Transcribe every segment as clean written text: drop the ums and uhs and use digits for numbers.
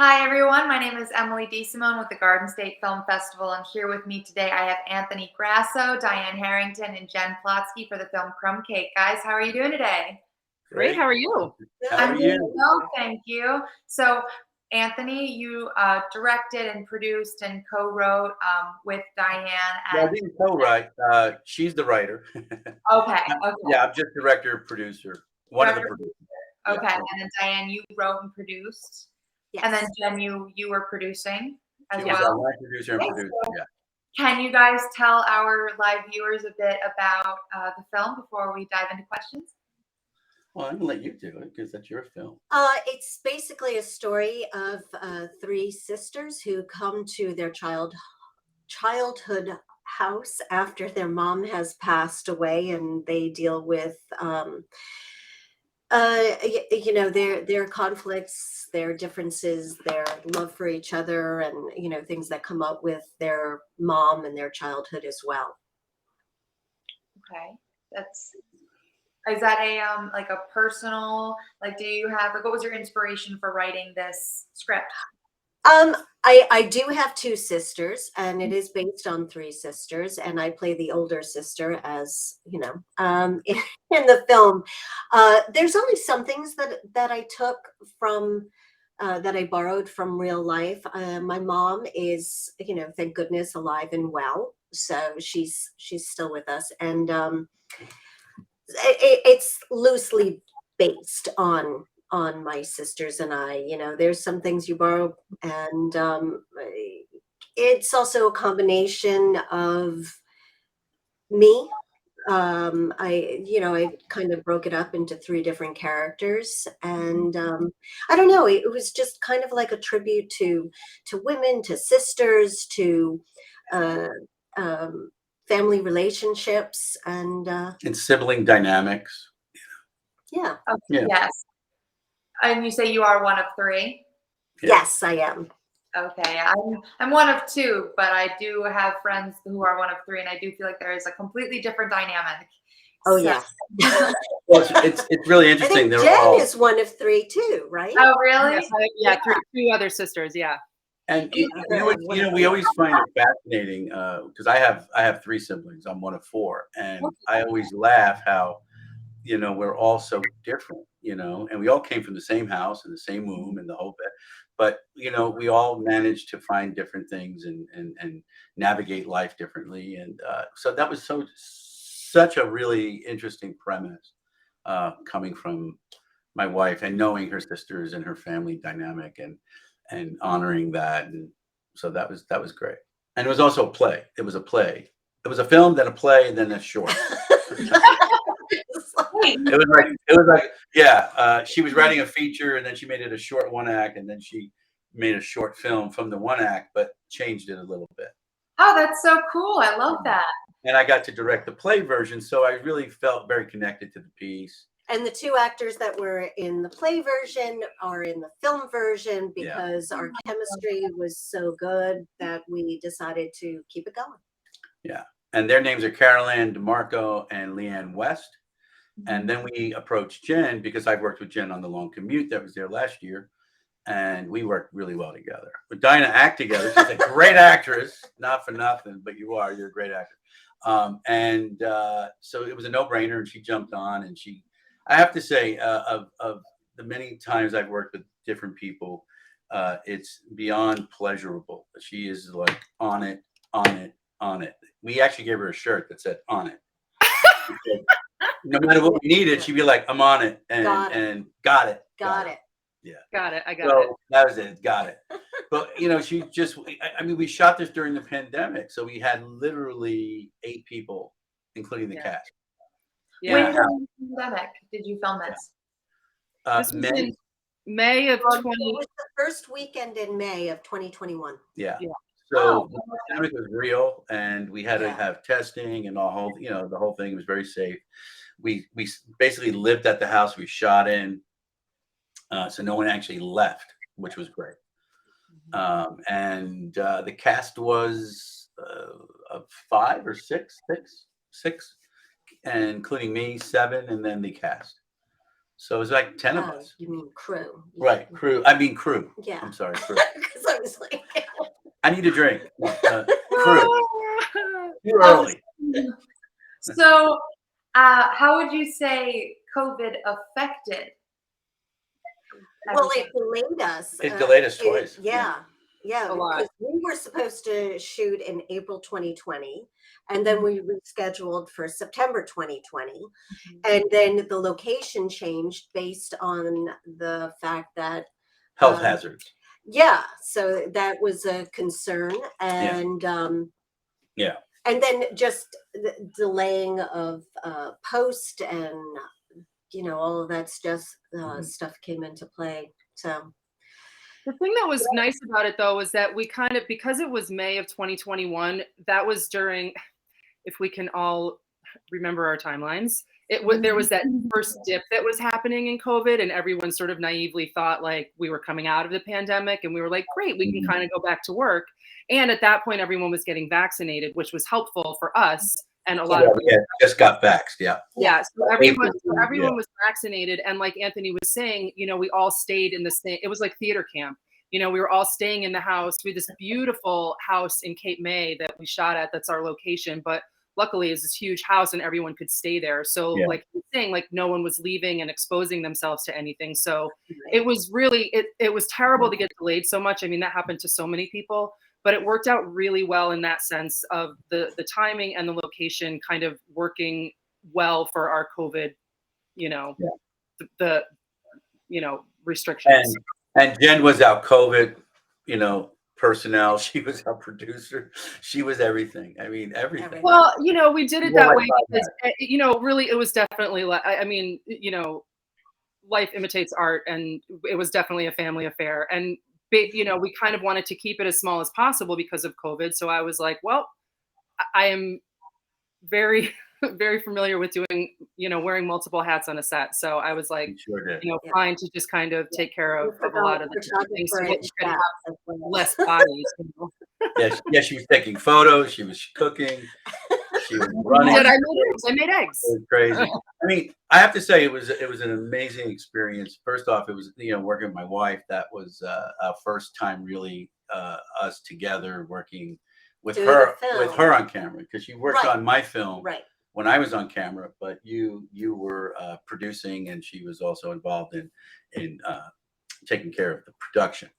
Hi, everyone. My name is Emily DeSimone with the Garden State Film Festival, and here with me today I have Anthony Grasso, Diane Harrington, and Jen Plotsky for the film Crumb Cake. Guys, how are you doing today? Great. How are you? How are you? Well, thank you. So, Anthony, you directed and produced and co-wrote with Diane. Yeah, I didn't co-write. She's the writer. Okay. Yeah, I'm just director, producer, one of the producers. Okay, Yeah. and then Diane, you wrote and produced. Yes. And then Jen, you were producing as She was well. my producer and producer. Yeah. Can you guys tell our live viewers a bit about the film before we dive into questions? Well, I'm gonna let you do it because that's your film. It's basically a story of three sisters who come to their childhood house after their mom has passed away, and they deal with their conflicts, their differences, their love for each other, and things that come up with their mom and their childhood as well. Okay, is that a like a personal, like, do you have, like, what was your inspiration for writing this script? I do have two sisters, and it is based on three sisters, and I play the older sister, as in the film. There's only some things that I took from that I borrowed from real life. My mom is, thank goodness, alive and well, so she's still with us, and it's loosely based on my sisters and I. There's some things you borrow, and it's also a combination of me. I kind of broke it up into three different characters, and I don't know, it was just kind of like a tribute to women, to sisters, to uh, um, family relationships, and sibling dynamics. yeah. Okay, Yeah. yes. And you say you are one of three? Yeah. Yes, I am. Okay, I'm one of two, but I do have friends who are one of three, and I do feel like there is a completely different dynamic. Oh, yeah. Well, it's really I interesting. think Jen is one of three too, right? Oh, really? Yes, three other sisters. Yeah. And we always find it fascinating because I have three siblings. I'm one of four, and I always laugh how we're all so different, and we all came from the same house and the same womb and the whole bit. But we all managed to find different things and navigate life differently. And so that was such a really interesting premise coming from my wife and knowing her sisters and her family dynamic and honoring that. And so that was great. And it was also a play. It was a play. It was a film, then a play, and then a short. It was like yeah. She was writing a feature, and then she made it a short one act, and then she made a short film from the one act, but changed it a little bit. Oh, that's so cool! I love that. And I got to direct the play version, so I really felt very connected to the piece. And the two actors that were in the play version are in the film version because our chemistry was so good that we decided to keep it going. Yeah. And their names are Carol-Ann DeMarco and Leanne West. And then we approached Jen because I've worked with Jen on The Long Commute that was there last year. And we worked really well together. We're dying to act together. She's a great actress, not for nothing, but you're a great actor. So it was a no-brainer, and she jumped on. And I have to say, of the many times I've worked with different people, it's beyond pleasurable. She is like on it, on it, on it. We actually gave her a shirt that said "on it." No matter what we needed, she'd be like, "I'm on it," and got it. Yeah, got it. I got it. That was it. Got it. But she just. I mean, we shot this during the pandemic, so we had literally 8 people, including the cast. Yeah. When during the pandemic did you film this? This was in May of 20. It was the first weekend in May of 2021. Yeah. So the pandemic was real, and we had to have testing and the whole thing was very safe. We basically lived at the house we shot in, so no one actually left, which was great. And the cast was of 5 or 6, and including me, 7, and then the cast. So it was like 10 of Oh, us. you mean crew? Right, crew. I mean crew. Yeah. I'm sorry, crew. Because I was like, I need a drink. Crew. Too Um, early. So, how would you say COVID affected well, everything? it delayed us. It delayed us twice. Yeah. Yeah, A lot. because we were supposed to shoot in April 2020, and then we rescheduled for September 2020. And then the location changed based on the fact that, Health hazards. yeah, so that was a concern. And Yeah. and then just the delaying of post and all of that stuff came into play. So The thing that was nice about it though was that we kind of, because it was May of 2021, that was during, if we can all remember our timelines, there was that first dip that was happening in COVID, and everyone sort of naively thought like we were coming out of the pandemic, and we were like, great, we can kind of go back to work. And at that point, everyone was getting vaccinated, which was helpful for us. And a lot of people just got vaxxed. Yeah. Yeah. So everyone was vaccinated. And like Anthony was saying, we all stayed in the same, it was like theater camp. We were all staying in the house. We had this beautiful house in Cape May that we shot at. That's our location. But luckily it's this huge house and everyone could stay there. So like you're saying, like no one was leaving and exposing themselves to anything. So it was really, it was terrible to get delayed so much. I mean, that happened to so many people. But it worked out really well in that sense of the timing and the location kind of working well for our COVID, the restrictions. And Jen was our COVID, personnel. She was our producer. She was everything. I mean, everything. Well, we did it that way because, really, it was definitely, I mean, life imitates art, and it was definitely a family affair. And we kind of wanted to keep it as small as possible because of COVID. So I was like, well, I am very, very familiar with doing, wearing multiple hats on a set. So I was like, fine to just kind of take care of a lot of the things so that you could have less bodies. Yeah, she was taking photos. She was cooking. She was running. I made eggs. It was crazy. I mean, I have to say it was an amazing experience. First off, it was working with my wife. That was our first time really us together working with her on camera, because she worked on my film when I was on camera, but you were producing, and she was also involved in taking care of the production.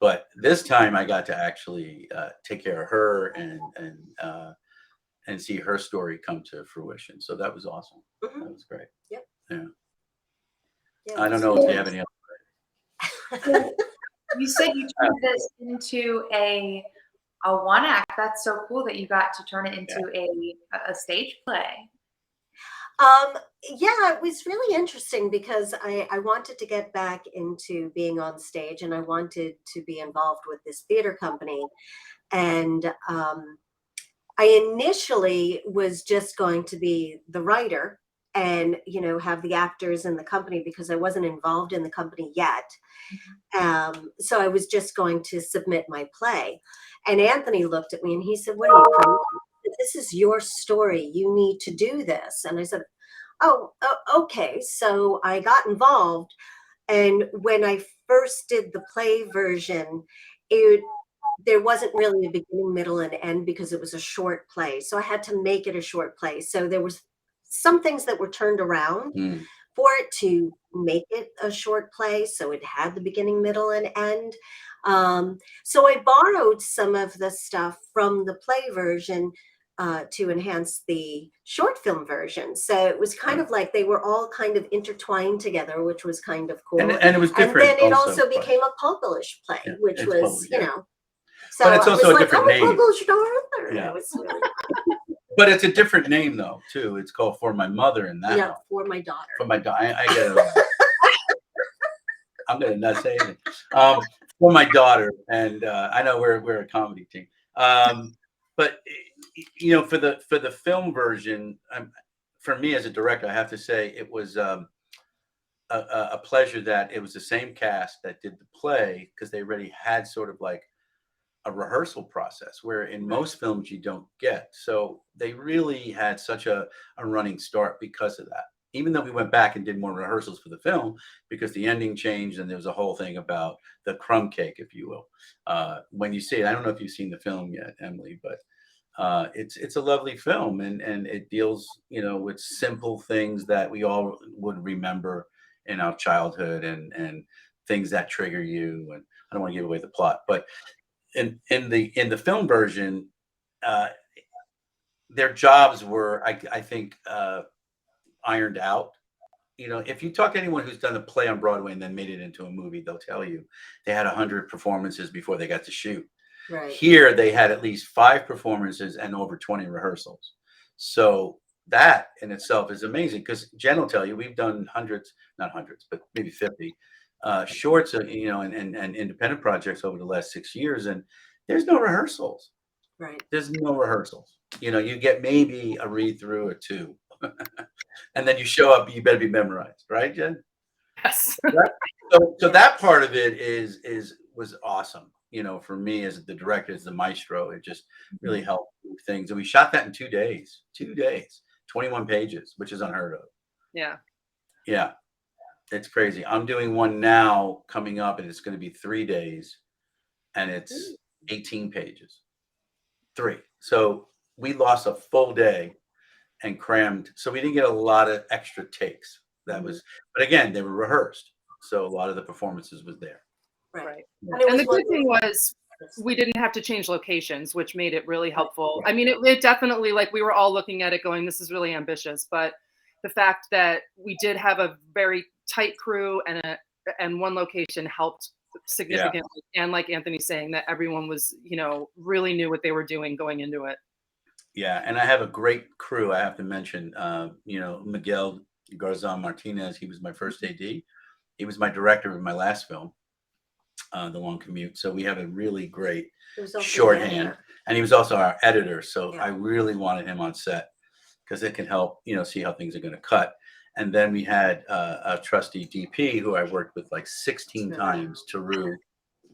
But this time I got to actually take care of her and see her story come to fruition. So that was awesome. That was great. Yep. Yeah. Yeah, I don't know if you have any other. You said you turned this into a one act. That's so cool that you got to turn it into a stage play. Yeah, it was really interesting because I wanted to get back into being on stage, and I wanted to be involved with this theater company. And I initially was just going to be the writer and, have the actors in the company, because I wasn't involved in the company yet. So I was just going to submit my play. And Anthony looked at me and he said, "What are you crazy? This is your story. You need to do this." And I said, oh, okay. So I got involved. And when I first did the play version, there wasn't really a beginning, middle, and end because it was a short play. So I had to make it a short play. So there was some things that were turned around for it to make it a short play. So it had the beginning, middle, and end. So I borrowed some of the stuff from the play version to enhance the short film version. So it was kind of like they were all kind of intertwined together, which was kind of cool. And it was different. And then it also became a published play, which was, so but it's also a different name. Yeah. But it's a different name though, too. It's called For My Mother in that. Yeah, For My Daughter. For My daughter. I get it. I'm gonna not say anything. For My Daughter, and I know we're a comedy team. But for the film version, for me as a director, I have to say it was a pleasure that it was the same cast that did the play, because they already had sort of like a rehearsal process, where in most films you don't get. So they really had such a running start because of that. even though we went back and did more rehearsals for the film because the ending changed and there was a whole thing about the crumb cake, if you will. When you see it, I don't know if you've seen the film yet, Emily, but it's a lovely film, and it deals, with simple things that we all would remember in our childhood, and things that trigger you. And I don't want to give away the plot, but in the film version, uh, their jobs were, I think, ironed out. If you talk to anyone who's done a play on Broadway and then made it into a movie, they'll tell you they had 100 performances before they got to shoot. Right. Here, they had at least 5 performances and over 20 rehearsals. So that in itself is amazing, because Jen will tell you we've done hundreds, not hundreds, but maybe 50 shorts, and independent projects over the last 6 years, and there's no rehearsals. Right. There's no rehearsals. You get maybe a read through or 2. And then you show up, you better be memorized, right, Jen? Yes. So that part of it was awesome. For me as the director, as the maestro, it just really helped with things. And we shot that in 2 days, 21 pages, which is unheard of. Yeah. Yeah. It's crazy. I'm doing one now coming up, and it's going to be 3 days, and it's 18 pages. 3. So we lost a full day and crammed. So we didn't get a lot of extra takes. But again, they were rehearsed. So a lot of the performances was there. Right. Yeah. And the good thing was we didn't have to change locations, which made it really helpful. I mean, it definitely, like, we were all looking at it going, this is really ambitious, but the fact that we did have a very tight crew and one location helped significantly. Yeah. And like Anthony's saying, that everyone was, really knew what they were doing going into it. Yeah. And I have a great crew. I have to mention, Miguel Garzon Martinez. He was my first AD. He was my director of my last film, The Long Commute. So we have a really great shorthand, and he was also our editor. So I really wanted him on set because it can help, see how things are going to cut. And then we had a trusty DP who I worked with like 16 times, Teru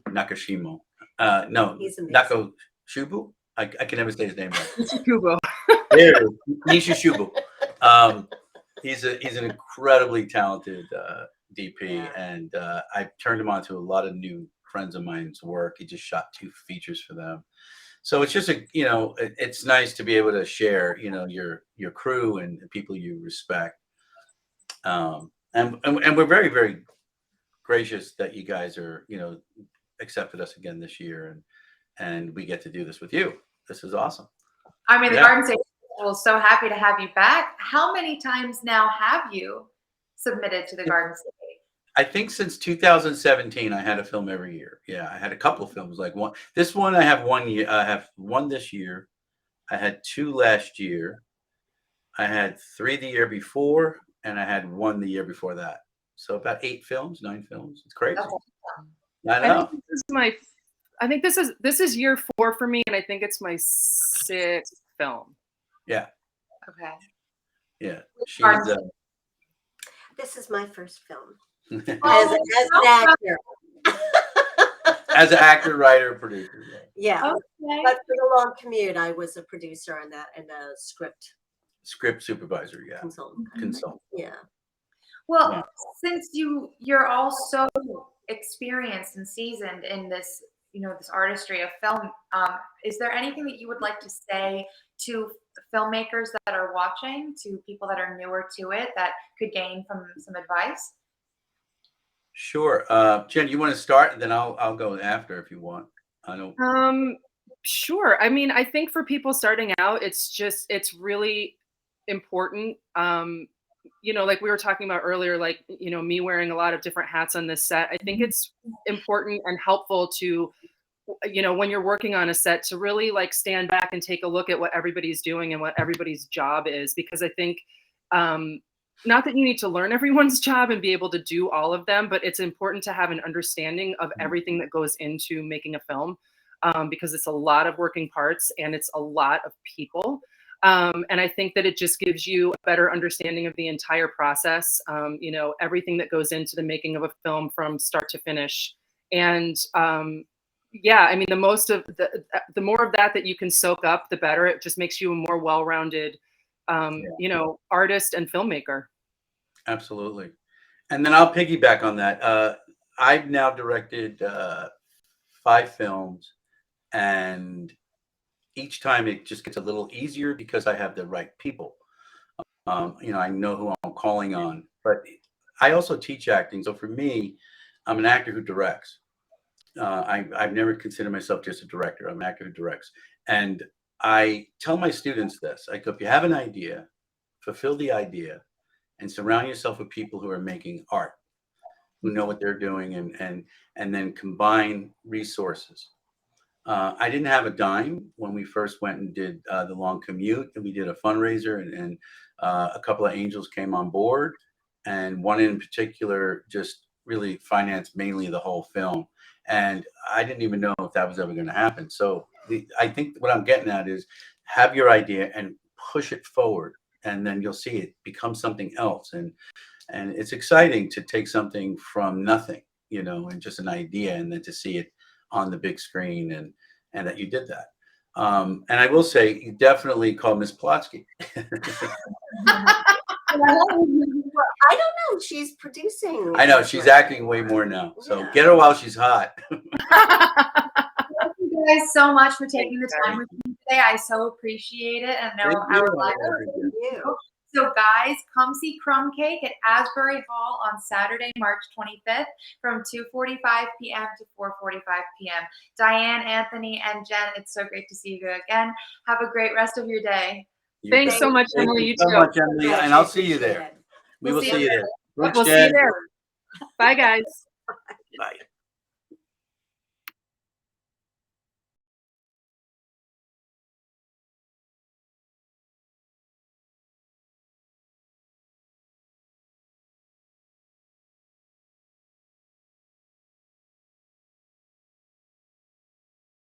Nakashimo. No, Nakoshubu. I can never say his name right. Nishishubu. There it is. Nishishubu. He's an incredibly talented DP, and I turned him on to a lot of new friends of mine's work. He just shot 2 features for them. So it's just it's nice to be able to share, your crew and the people you respect. And we're very, very gracious that you guys are, accepted us again this year, and we get to do this with you. This is awesome. I mean, the Garden State Festival is so happy to have you back. How many times now have you submitted to the Garden State? I think since 2017, I had a film every year. Yeah, I had a couple of films. Like this one, I have 1 year. I have 1 this year. I had 2 last year. I had 3 the year before, and I had 1 the year before that. So about 8 films, 9 films. It's crazy. I know. I think this is year 4 for me, and I think it's my 6th film. Yeah. Okay. Yeah. This is my first film. As an actor. As an actor, writer, producer. Yeah. Okay. But for The Long Commute, I was a producer on that and a script supervisor. Yeah. Consultant. Yeah. Well, since you're all so experienced and seasoned in this, this artistry of film, is there anything that you would like to say to filmmakers that are watching, to people that are newer to it, that could gain from some advice? Sure. Jen, you want to start, and then I'll go after if you want. I don't. Sure. I mean, I think for people starting out, it's really important. Like we were talking about earlier, like, me wearing a lot of different hats on this set. I think it's important and helpful to, when you're working on a set, to really like stand back and take a look at what everybody's doing and what everybody's job is, because I think, not that you need to learn everyone's job and be able to do all of them, but it's important to have an understanding of everything that goes into making a film, because it's a lot of working parts and it's a lot of people. And I think that it just gives you a better understanding of the entire process, everything that goes into the making of a film from start to finish. And I mean, the more of that you can soak up, the better. It just makes you a more well-rounded, artist and filmmaker. Absolutely. And then I'll piggyback on that. I've now directed 5 films, and each time it just gets a little easier because I have the right people. I know who I'm calling on, but I also teach acting. So for me, I'm an actor who directs. I've never considered myself just a director. I'm an actor who directs. And I tell my students this. I go, if you have an idea, fulfill the idea and surround yourself with people who are making art, who know what they're doing, and then combine resources. I didn't have a dime when we first went and did the long commute, and we did a fundraiser, and a couple of angels came on board, and one in particular just really financed mainly the whole film. And I didn't even know if that was ever going to happen. So I think what I'm getting at is have your idea and push it forward, and then you'll see it become something else. And it's exciting to take something from nothing, and just an idea, and then to see it on the big screen, and that you did that. And I will say, you definitely call Miss Plotsky. I don't know. She's producing. I know she's acting way more now. So get her while she's hot. Thank you guys so much for taking the time with me today. I so appreciate it. And know our live. So guys, come see Crumb Cake at Asbury Hall on Saturday, March 25th from 2:45 p.m. to 4:45 p.m. Diane, Anthony, and Jen, it's so great to see you again. Have a great rest of your day. Thanks so much, Thank Emily. you You so too. much, Emily, and I'll see you there. We will see you there. We'll see you there. Bye, guys. Bye.